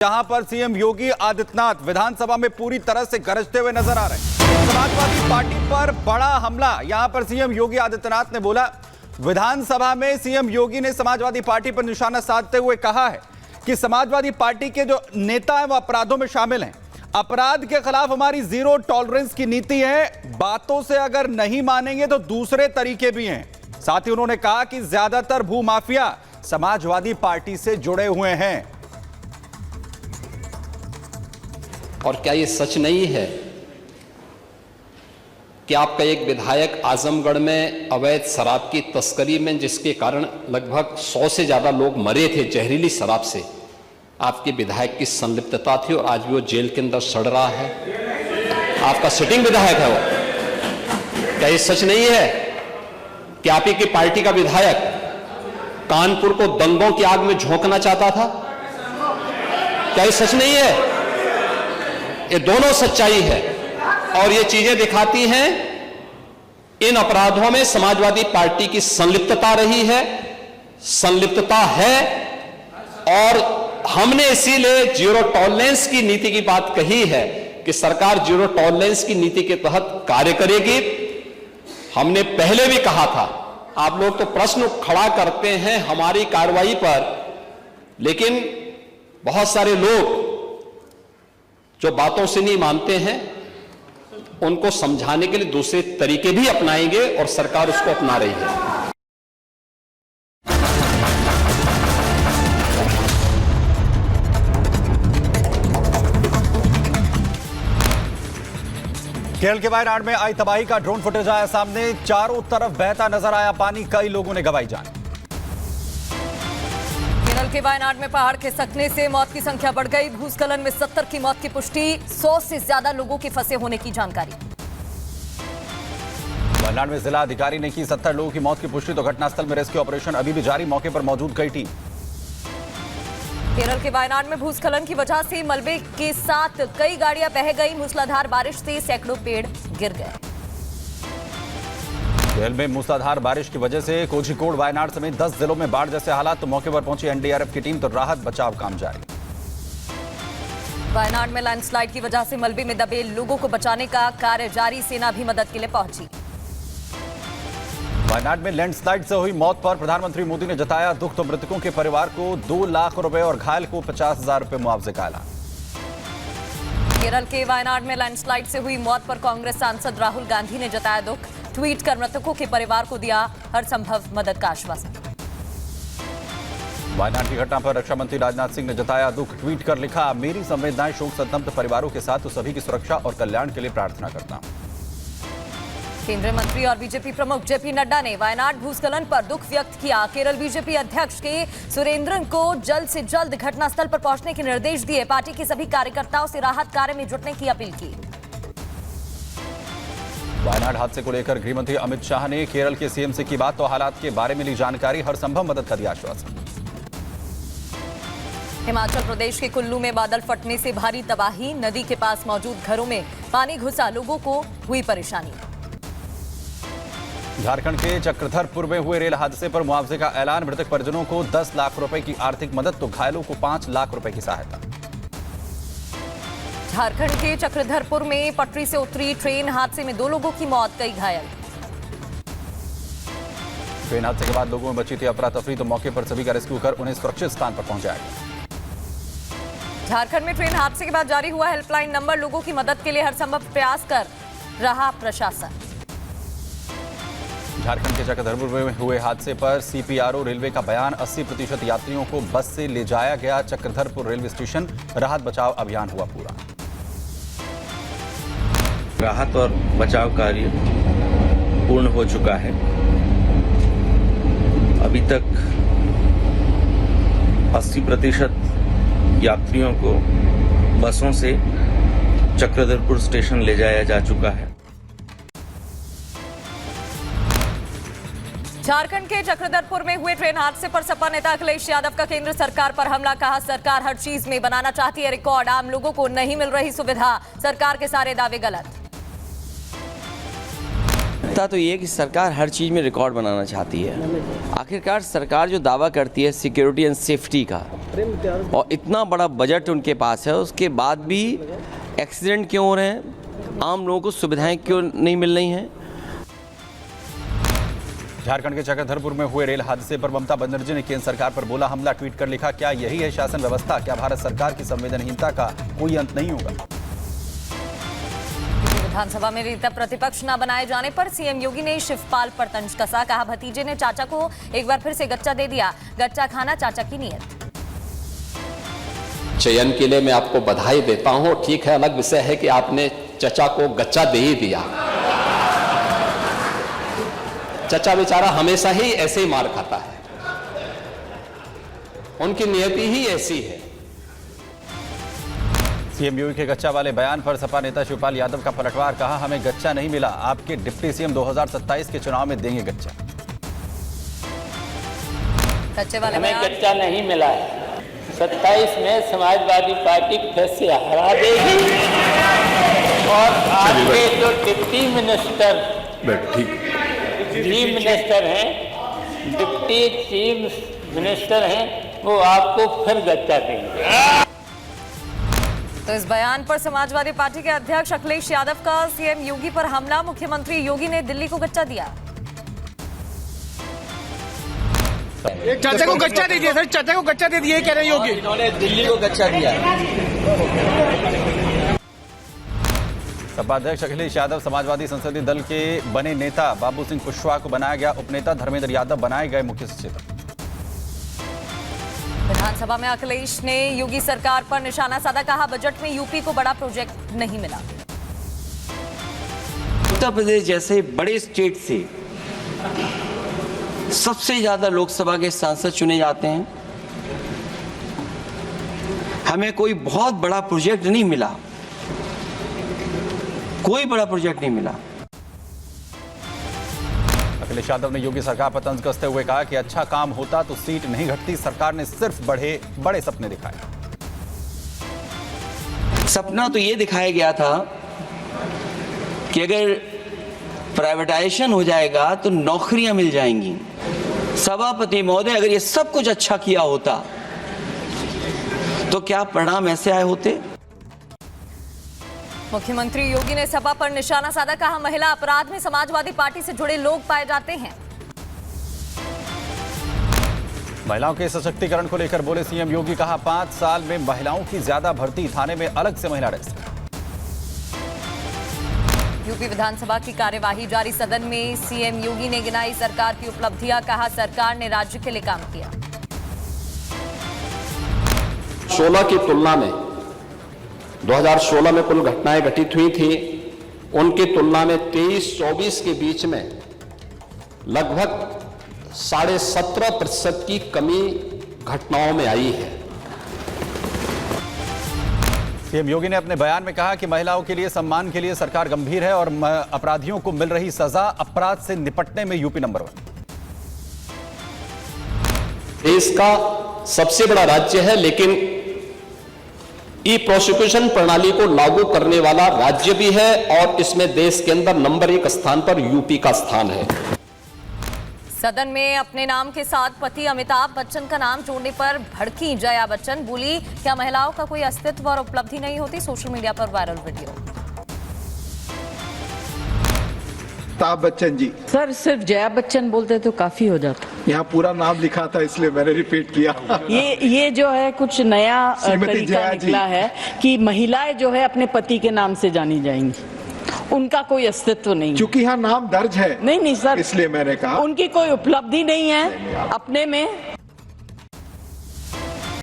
जहां पर सीएम योगी आदित्यनाथ विधानसभा में पूरी तरह से गरजते हुए नजर आ रहे हैं। समाजवादी पार्टी पर बड़ा हमला। यहां पर सीएम योगी आदित्यनाथ ने बोला, विधानसभा में सीएम योगी ने समाजवादी पार्टी पर निशाना साधते हुए कहा है कि समाजवादी पार्टी के जो नेता हैं वो अपराधों में शामिल हैं। अपराध के खिलाफ हमारी जीरो टॉलरेंस की नीति है। बातों से अगर नहीं मानेंगे तो दूसरे तरीके भी हैं। साथ ही उन्होंने कहा कि ज्यादातर भूमाफिया समाजवादी पार्टी से जुड़े हुए हैं। और क्या ये सच नहीं है कि आपका एक विधायक आजमगढ़ में अवैध शराब की तस्करी में, जिसके कारण लगभग 100 से ज्यादा लोग मरे थे जहरीली शराब से, आपके विधायक की संलिप्तता थी और आज भी वो जेल के अंदर सड़ रहा है। आपका सिटिंग विधायक है वो। क्या ये सच नहीं है कि आप ही की पार्टी का विधायक कानपुर को दंगों की आग में झोंकना चाहता था? क्या ये सच नहीं है? ये दोनों सच्चाई है और ये चीजें दिखाती हैं इन अपराधों में समाजवादी पार्टी की संलिप्तता रही है, संलिप्तता है। और हमने इसीलिए जीरो टॉलरेंस की नीति की बात कही है कि सरकार जीरो टॉलरेंस की नीति के तहत कार्य करेगी। हमने पहले भी कहा था, आप लोग तो प्रश्न खड़ा करते हैं हमारी कार्रवाई पर, लेकिन बहुत सारे लोग जो बातों से नहीं मानते हैं उनको समझाने के लिए दूसरे तरीके भी अपनाएंगे और सरकार उसको अपना रही है। केरल के वायनाड में आई तबाही का ड्रोन फुटेज आया सामने। चारों तरफ बहता नजर आया पानी। कई लोगों ने गंवाई जान। केरल के वायनाड में पहाड़ खिसकने से मौत की संख्या बढ़ गई। भूस्खलन में 70 की मौत की पुष्टि। 100 से ज्यादा लोगों के फंसे होने की जानकारी। वायनाड में जिला अधिकारी ने की 70 लोगों की मौत की पुष्टि, तो घटनास्थल में रेस्क्यू ऑपरेशन अभी भी जारी। मौके पर मौजूद कई टीम। केरल के वायनाड में भूस्खलन की वजह से मलबे के साथ कई गाड़ियां बह गई। मूसलाधार बारिश से सैकड़ों पेड़ गिर गए। केरल में मूसलाधार बारिश की वजह से कोझिकोड, वायनाड समेत 10 जिलों में बाढ़ जैसे हालात। तो मौके पर पहुंची एनडीआरएफ की टीम, तो राहत बचाव काम जारी। वायनाड में लैंडस्लाइड की वजह से मलबे में दबे लोगों को बचाने का कार्य जारी। सेना भी मदद के लिए पहुंची। वायनाड में लैंडस्लाइड से हुई मौत पर प्रधानमंत्री मोदी ने जताया दुख, तो मृतकों के परिवार को 2 लाख रुपए और घायल को 50,000 रुपए मुआवजे का ऐलान। केरल के वायनाड में लैंडस्लाइड से हुई मौत पर कांग्रेस सांसद राहुल गांधी ने जताया दुख। ट्वीट कर मृतकों के परिवार को दिया हर संभव मदद का आश्वासन। वायनाड की घटना पर रक्षा मंत्री राजनाथ सिंह ने जताया दुख। ट्वीट कर लिखा, मेरी संवेदनाएं शोक संतप्त परिवारों के साथ, तो सभी की सुरक्षा और कल्याण के लिए प्रार्थना करता हूं। केंद्रीय मंत्री और बीजेपी प्रमुख जेपी नड्डा ने वायनाड भूस्खलन पर दुख व्यक्त किया। केरल बीजेपी अध्यक्ष के सुरेंद्रन को जल्द से जल्द घटनास्थल पर पहुंचने के निर्देश दिए। पार्टी के सभी कार्यकर्ताओं से राहत कार्य में जुटने की अपील की। वायनाड हादसे को लेकर गृह मंत्री अमित शाह ने केरल के सीएम से की बात, तो हालात के बारे में ली जानकारी। हर संभव मदद का दिया आश्वासन। हिमाचल प्रदेश के कुल्लू में बादल फटने से भारी तबाही। नदी के पास मौजूद घरों में पानी घुसा, लोगों को हुई परेशानी। झारखंड के चक्रधरपुर में हुए रेल हादसे पर मुआवजे का ऐलान। मृतक परिजनों को 10 लाख रुपए की आर्थिक मदद, तो घायलों को 5 लाख रुपए की सहायता। झारखंड के चक्रधरपुर में पटरी से उतरी ट्रेन, हादसे में 2 लोगों की मौत, कई घायल। ट्रेन हादसे के बाद लोगों में मची थी अफरा तफरी, तो मौके पर सभी का रेस्क्यू कर उन्हें सुरक्षित स्थान पर पहुंचाया गया। झारखंड में ट्रेन हादसे के बाद जारी हुआ हेल्पलाइन नंबर। लोगों की मदद के लिए हर संभव प्रयास कर रहा प्रशासन। झारखंड के चक्रधरपुर में हुए हादसे पर सीपीआरओ रेलवे का बयान। 80% यात्रियों को बस से ले जाया गया। चक्रधरपुर रेलवे स्टेशन राहत बचाव अभियान हुआ पूरा। राहत और बचाव कार्य पूर्ण हो चुका है। अभी तक 80% यात्रियों को बसों से चक्रधरपुर स्टेशन ले जाया जा चुका है। झारखंड के चक्रधरपुर में हुए ट्रेन हादसे पर सपा नेता अखिलेश यादव का केंद्र सरकार पर हमला। कहा, सरकार हर चीज में बनाना चाहती है रिकॉर्ड, आम लोगों को नहीं मिल रही सुविधा। सरकार के सारे दावे गलत। मुद्दा तो ये है कि सरकार हर चीज़ में रिकॉर्ड बनाना चाहती है। आखिरकार सरकार जो दावा करती है सिक्योरिटी एंड सेफ्टी का, और इतना बड़ा बजट उनके पास है, उसके बाद भी एक्सीडेंट क्यों हो रहे हैं, आम लोगों को सुविधाएं क्यों नहीं मिल रही हैं। झारखंड के चक्रधरपुर में हुए रेल हादसे पर ममता बनर्जी ने केंद्र सरकार पर बोला हमला। ट्वीट कर लिखा, क्या यही है शासन व्यवस्था? क्या भारत सरकार की संवेदनहीनता का कोई अंत नहीं होगा? विधानसभा में नेता प्रतिपक्ष न बनाए जाने पर सीएम योगी ने शिवपाल पर तंज कसा। कहा भतीजे ने चाचा को एक बार फिर से गच्चा दे दिया, गच्चा खाना चाचा की नीयत। चयन के लिए मैं आपको बधाई देता हूं। ठीक है, अलग विषय है कि आपने चचा को गच्चा दे ही दिया। चचा बेचारा हमेशा ही ऐसे ही मार खाता है, उनकी नियति ही ऐसी है। सीएम योगी के गच्चा वाले बयान पर सपा नेता शिवपाल यादव का पलटवार। कहा हमें गच्चा नहीं मिला, आपके डिप्टी सीएम 2027 के चुनाव में देंगे गच्चा। गच्चे वाले हमें बयान गच्चा नहीं मिला है। 27 में समाजवादी पार्टी फिर से हरा देगी और आपके जो डिप्टी मिनिस्टर चीफ मिनिस्टर हैं, डिप्टी चीफ मिनिस्टर हैं, वो आपको फिर गच्चा देंगे। तो इस बयान पर समाजवादी पार्टी के अध्यक्ष अखिलेश यादव का सीएम योगी पर हमला। मुख्यमंत्री योगी ने दिल्ली को गच्चा दिया। चाचा को गच्चा दे दिया सर, चाचा को गच्चा दे दिया कह रहे योगी। इन्होंने दिल्ली को गच्चा दिया। सपा अध्यक्ष अखिलेश यादव समाजवादी संसदीय दल के बने नेता। बाबू सिंह कुशवाहा को बनाया गया उपनेता। धर्मेंद्र यादव बनाए गए मुख्य सचेतक। विधानसभा में अखिलेश ने योगी सरकार पर निशाना साधा। कहा बजट में यूपी को बड़ा प्रोजेक्ट नहीं मिला। उत्तर प्रदेश जैसे बड़े स्टेट से सबसे ज्यादा लोकसभा के सांसद चुने जाते हैं, हमें कोई बहुत बड़ा प्रोजेक्ट नहीं मिला, कोई बड़ा प्रोजेक्ट नहीं मिला। अखिलेश यादव ने योगी सरकार पर तंज कसते हुए कहा कि अच्छा काम होता तो सीट नहीं घटती, सरकार ने सिर्फ बड़े सपने दिखाए। सपना तो ये दिखाया गया था कि अगर प्राइवेटाइजेशन हो जाएगा तो नौकरियां मिल जाएंगी। सभापति महोदय, अगर ये सब कुछ अच्छा किया होता तो क्या परिणाम ऐसे आए होते? मुख्यमंत्री योगी ने सपा पर निशाना साधा। कहा महिला अपराध में समाजवादी पार्टी से जुड़े लोग पाए जाते हैं। महिलाओं के सशक्तिकरण को लेकर बोले सीएम योगी। कहा 5 साल में महिलाओं की ज्यादा भर्ती, थाने में अलग से महिला डेस्क। यूपी विधानसभा की कार्यवाही जारी। सदन में सीएम योगी ने गिनाई सरकार की उपलब्धियां। कहा सरकार ने राज्य के लिए काम किया। 16 की तुलना में 2016 में कुल घटनाएं घटित हुई थी, उनकी तुलना में 23-24 के बीच में लगभग 17.5% की कमी घटनाओं में आई है। सीएम योगी ने अपने बयान में कहा कि महिलाओं के लिए सम्मान के लिए सरकार गंभीर है और अपराधियों को मिल रही सजा अपराध से निपटने में यूपी नंबर 1। देश का सबसे बड़ा राज्य है, लेकिन ई प्रोसिक्यूशन प्रणाली को लागू करने वाला राज्य भी है और इसमें देश के अंदर नंबर 1 स्थान पर यूपी का स्थान है। सदन में अपने नाम के साथ पति अमिताभ बच्चन का नाम जोड़ने पर भड़की जया बच्चन। बोली क्या महिलाओं का कोई अस्तित्व और उपलब्धि नहीं होती? सोशल मीडिया पर viral video. Amitabh Bachchan ji. Sir सिर्फ जया बच्चन बोलते तो काफी हो जाता। यहाँ पूरा नाम लिखा था इसलिए मैंने रिपीट किया। ये जो है कुछ नया तरीका निकला है कि महिलाएं जो है अपने पति के नाम से जानी जाएंगी, उनका कोई अस्तित्व नहीं। क्योंकि यहाँ नाम दर्ज है। नहीं सर, इसलिए मैंने कहा उनकी कोई उपलब्धि नहीं है अपने में,